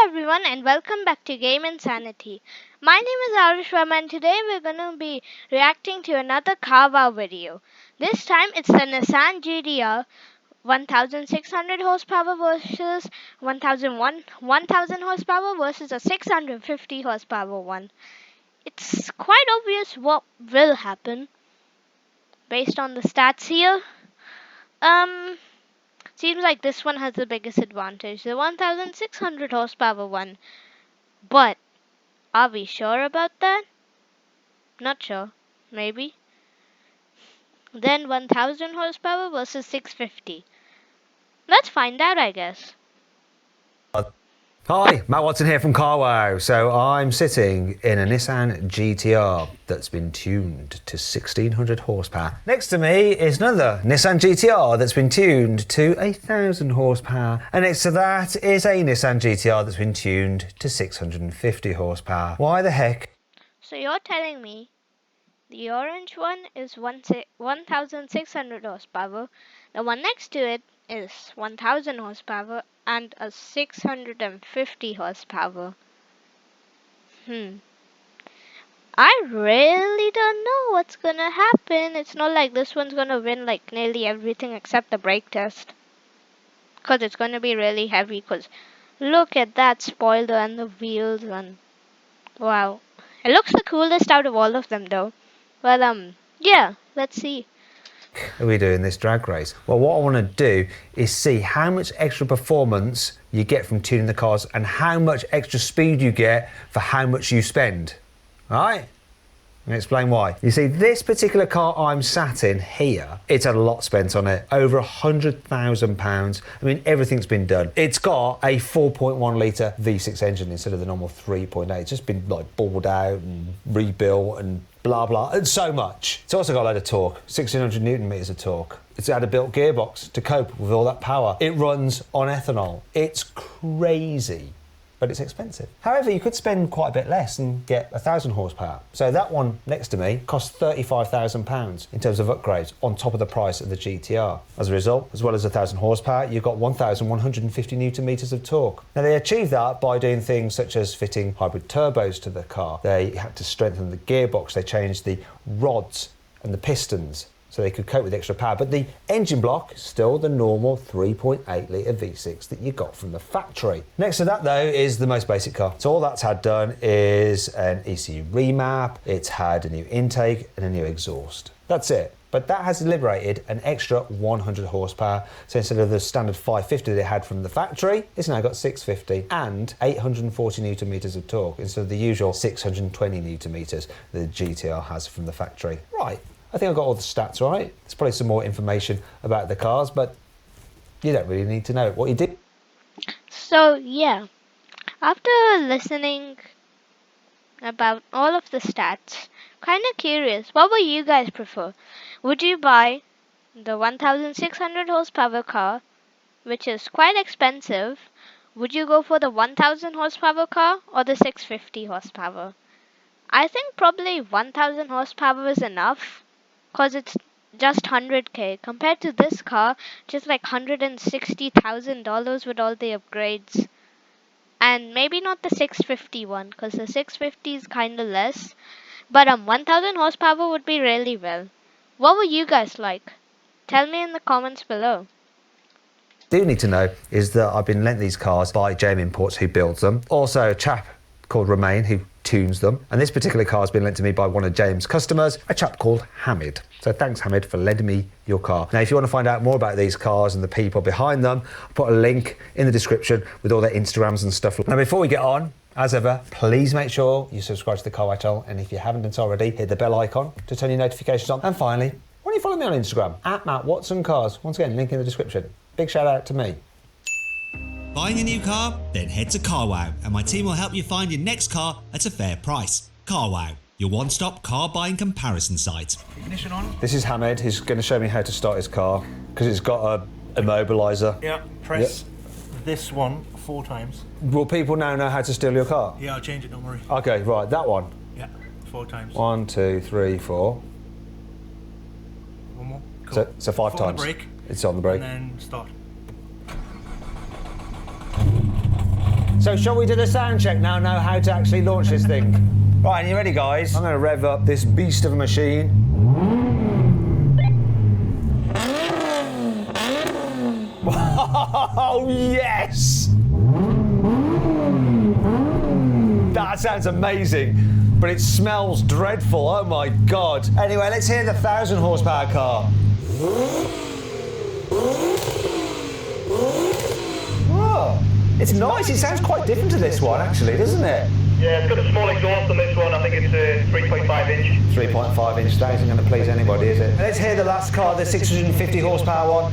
everyone and welcome back to Game Insanity. My name is Arish Sharma and today we're going to be reacting to another car wow video. This time it's the Nissan GTR 1600 horsepower versus 1000 horsepower versus a 650 horsepower one. It's quite obvious what will happen based on the stats here. Seems like this one has the biggest advantage, the 1600 horsepower one. But are we sure about that? Not sure. Maybe. Then 1000 horsepower versus 650. Let's find out, I guess. Hi, Matt Watson here from CarWow. So I'm sitting in a Nissan GTR that's been tuned to 1600 horsepower. Next to me is another Nissan GTR that's been tuned to 1000 horsepower. And next to that is a Nissan GTR that's been tuned to 650 horsepower. Why the heck? So you're telling me the orange one is 1600 horsepower, the one next to it is 1000 horsepower, and a 650 horsepower. I really don't know what's gonna happen. It's not like this one's gonna win like nearly everything except the brake test. Because it's gonna be really heavy, because look at that spoiler and the wheels, and wow. It looks the coolest out of all of them though. Well, yeah, let's see. Are we doing this drag race? Well, what I want to do is see how much extra performance you get from tuning the cars and how much extra speed you get for how much you spend. All right? Let me explain why. You see, this particular car I'm sat in here, it's had a lot spent on it, over £100,000. I mean, everything's been done. It's got a 4.1 litre V6 engine instead of the normal 3.8. It's just been like balled out and rebuilt and blah, blah, and so much. It's also got a load of torque, 1600 Newton meters of torque. It's had a built gearbox to cope with all that power. It runs on ethanol. It's crazy, but it's expensive. However, you could spend quite a bit less and get 1000 horsepower. So that one next to me costs £35,000 in terms of upgrades on top of the price of the GTR. As a result, as well as 1000 horsepower, you've got 1150 Newton meters of torque. Now they achieved that by doing things such as fitting hybrid turbos to the car. They had to strengthen the gearbox. They changed the rods and the pistons so they could cope with extra power. But the engine block is still the normal 3.8 litre V6 that you got from the factory. Next to that though is the most basic car. So all that's had done is an ECU remap, it's had a new intake and a new exhaust. That's it. But that has liberated an extra 100 horsepower. So instead of the standard 550 that it had from the factory, it's now got 650 and 840 Newton meters of torque instead of the usual 620 Newton meters that the GTR has from the factory. Right. I think I've got all the stats right. There's probably some more information about the cars, but you don't really need to know what you do. So, yeah. After listening about all of the stats, kind of curious, what would you guys prefer? Would you buy the 1600 horsepower car, which is quite expensive? Would you go for the 1000 horsepower car or the 650 horsepower? I think probably 1000 horsepower is enough, because it's just 100k compared to this car, just like $160,000 with all the upgrades. And maybe not the 650 one, because the 650 is kind of less. But 1000 horsepower would be really well. What would you guys like? Tell me in the comments below. Do need to know is that I've been lent these cars by JM Imports, who builds them. Also a chap called Romain who tunes them. And this particular car has been lent to me by one of James' customers, a chap called Hamid. So thanks, Hamid, for lending me your car. Now, if you want to find out more about these cars and the people behind them, I'll put a link in the description with all their Instagrams and stuff. Now, before we get on, as ever, please make sure you subscribe to the CarWow channel. And if you haven't done so already, hit the bell icon to turn your notifications on. And finally, why don't you follow me on Instagram, @MattWatsonCars. Once again, link in the description. Big shout out to me. Buying a new car? Then head to CarWow and my team will help you find your next car at a fair price. CarWow, your one-stop car buying comparison site. Ignition on. This is Hamid. He's going to show me how to start his car because it's got a immobiliser. Yeah, press this one 4 times. Will people now know how to steal your car? Yeah, I'll change it, don't worry. Okay, right, that one. Yeah, 4 times. 1, 2, 3, 4. One more. Cool. So 5 Foot on times. the brake. It's on the brake. And then start. So shall we do the sound check now? Know how to actually launch this thing? Right, are you ready, guys? I'm going to rev up this beast of a machine. Oh, yes! That sounds amazing, but it smells dreadful. Oh my God. Anyway, let's hear the 1,000 horsepower car. Oh, it's nice. It sounds quite different to this one, actually, doesn't it? Yeah, it's got a small exhaust on this one. I think it's a 3.5 inch. 3.5 inch. That isn't going to please anybody, is it? Let's hear the last car, the 650 horsepower one.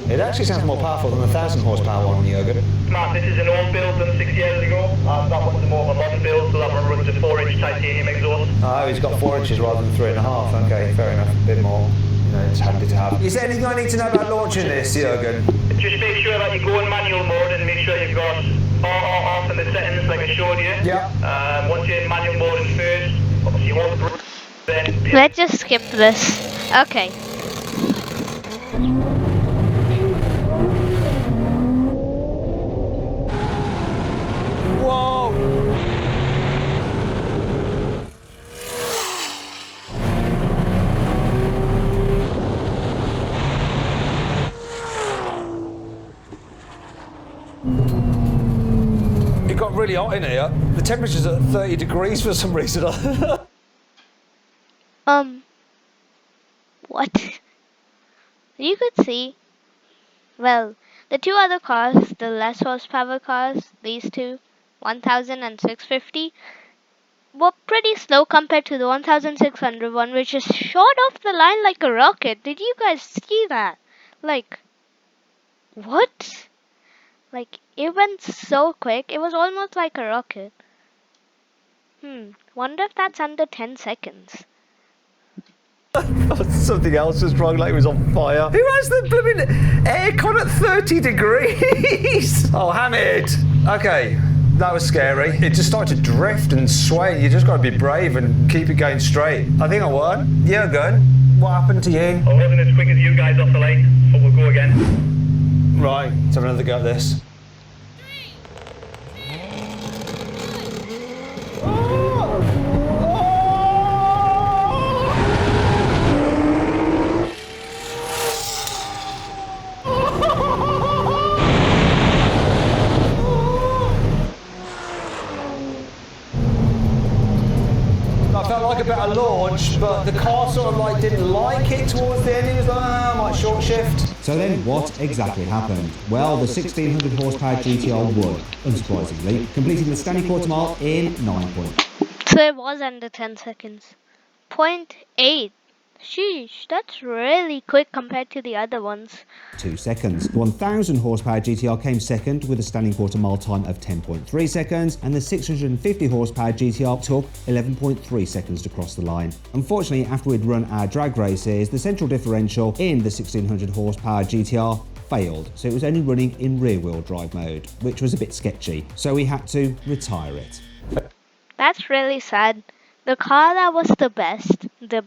It actually sounds more powerful than the 1,000 horsepower one, Jürgen. Matt, this is an old build done 6 years ago. That one's more of a modern build, so that one runs a 4-inch titanium exhaust. Oh, he's got 4 inches rather than 3.5. Okay, fair enough. A bit more. You know, it's handy to have. Is there anything I need to know about launching this, Jürgen? Just make sure that you go in manual mode and make sure you've got off in the settings like I showed you. Yeah. Once you're in manual mode and first, obviously you hold the brake, then... Let's just skip this. Okay. Whoa! It got really hot in here. The temperature's at 30 degrees for some reason. What? You could see, well, the two other cars, the less horsepower cars, these two, 1,000 and 650, were pretty slow compared to the 1,600 one, which is shot off the line like a rocket. Did you guys see that? Like, what? Like, it went so quick, it was almost like a rocket. Wonder if that's under 10 seconds. Something else was wrong, like it was on fire. Who has the blooming aircon at 30 degrees? Oh, Hamid. Okay, that was scary. It just started to drift and sway. You just got to be brave and keep it going straight. I think I won. Jürgen, what happened to you? I wasn't as quick as you guys off the light, but we'll go again. Right, let's have another go at this. I felt like a better launch, but the car sort of like didn't like it towards the end. It was like, I might short shift. So then what exactly happened? Well, the 1600 horsepower GTR won, unsurprisingly, completing the standing quarter mile in 9.2 So it was under 10 seconds. 0.8. Sheesh, that's really quick compared to the other ones. seconds. The 1000 horsepower GTR came second with a standing quarter mile time of 10.3 seconds, and the 650 horsepower GTR took 11.3 seconds to cross the line. Unfortunately, after we'd run our drag races, the central differential in the 1600 horsepower GTR failed, so it was only running in rear-wheel drive mode, which was a bit sketchy, so we had to retire it. That's really sad. The car that was the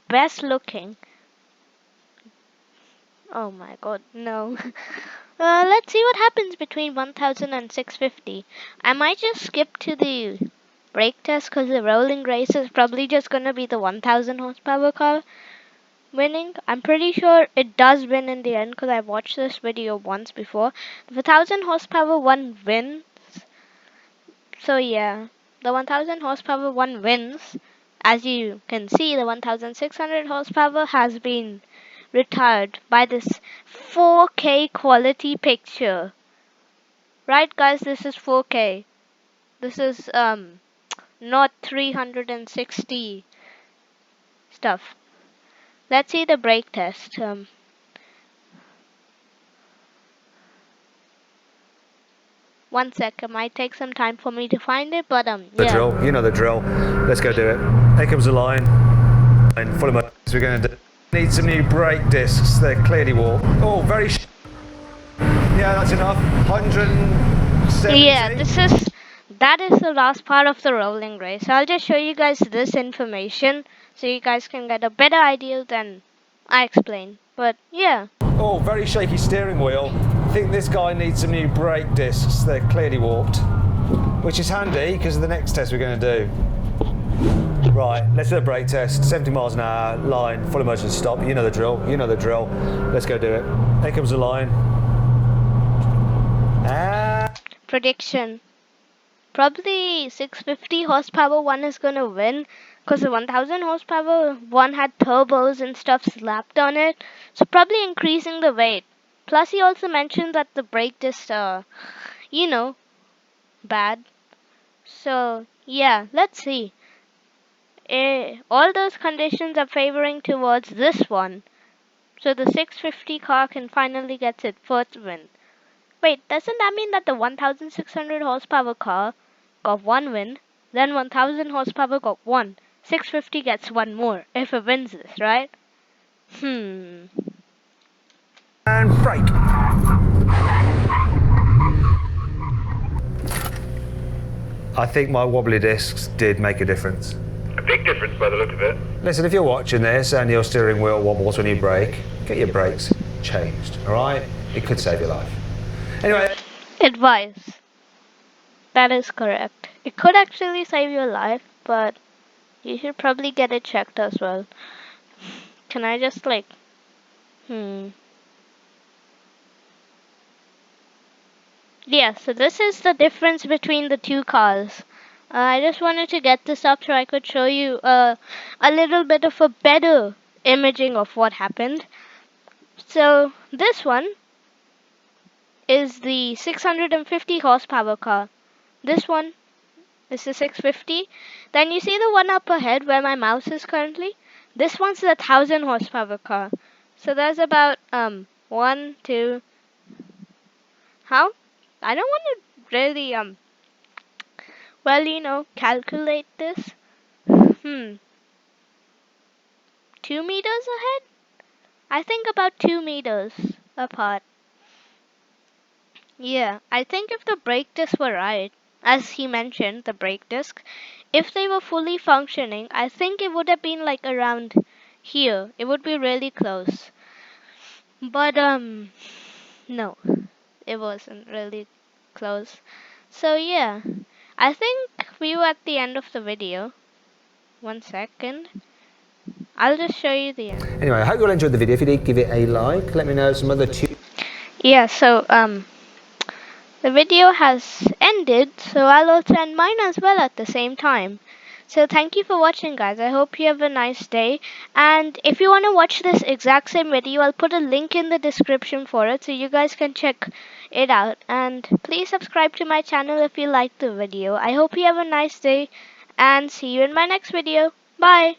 best looking. Oh my god, no. Let's see what happens between 1000 and 650. I might just skip to the brake test because the rolling race is probably just gonna be the 1000 horsepower car winning. I'm pretty sure it does win in the end because I watched this video once before. The 1000 horsepower one wins. So yeah, the 1000 horsepower one wins. As you can see, the 1600 horsepower has been retired by this 4K quality picture. Right guys, this is 4K. This is not 360 stuff. Let's see the brake test. One sec, it might take some time for me to find it, but The yeah. drill, you know the drill. Let's go do it. Here comes the line. And full of mud. So we're going to need some new brake discs. They're clearly warped. Oh, very yeah, that's enough. 170. Yeah, that is the last part of the rolling race. I'll just show you guys this information so you guys can get a better idea than I explained. But yeah. Oh, very shaky steering wheel. I think this guy needs some new brake discs. They're clearly warped, which is handy because of the next test we're going to do. Right, let's do a brake test. 70 miles an hour, line, full emergency stop. You know the drill. You know the drill. Let's go do it. Here comes the line. Prediction. Probably 650 horsepower one is gonna win, because the 1000 horsepower one had turbos and stuff slapped on it, so probably increasing the weight. Plus he also mentioned that the brake discs are, bad. So yeah, let's see. All those conditions are favoring towards this one, so the 650 car can finally get its first win. Wait, doesn't that mean that the 1600 horsepower car got one win, then 1000 horsepower got one? 650 gets one more if it wins this, right? And brake. I think my wobbly discs did make a difference. A big difference by the look of it. Listen, if you're watching this and your steering wheel wobbles when you brake, get your brakes changed, all right? It could save your life. Anyway. Advice. That is correct. It could actually save your life, but you should probably get it checked as well. Can I just Yeah, so this is the difference between the two cars. I just wanted to get this up so I could show you a little bit of a better imaging of what happened. So this one is the 650 horsepower car. This one is the 650. Then you see the one up ahead where my mouse is currently? This one's the 1000 horsepower car. So there's about 1, 2. How? I don't want to really calculate this. 2 meters ahead? I think about 2 meters apart. Yeah, I think if the brake discs were right, as he mentioned, the brake disc, if they were fully functioning, I think it would have been like around here. It would be really close. But no, it wasn't really close. So yeah, I think we were at the end of the video. 1 second. I'll just show you the end. Anyway, I hope you all enjoyed the video. If you did, give it a like. Let me know some other Yeah, so the video has ended, so I'll also end mine as well at the same time. So thank you for watching, guys. I hope you have a nice day. And if you want to watch this exact same video, I'll put a link in the description for it so you guys can check it out. And please subscribe to my channel if you liked the video. I hope you have a nice day and see you in my next video. Bye.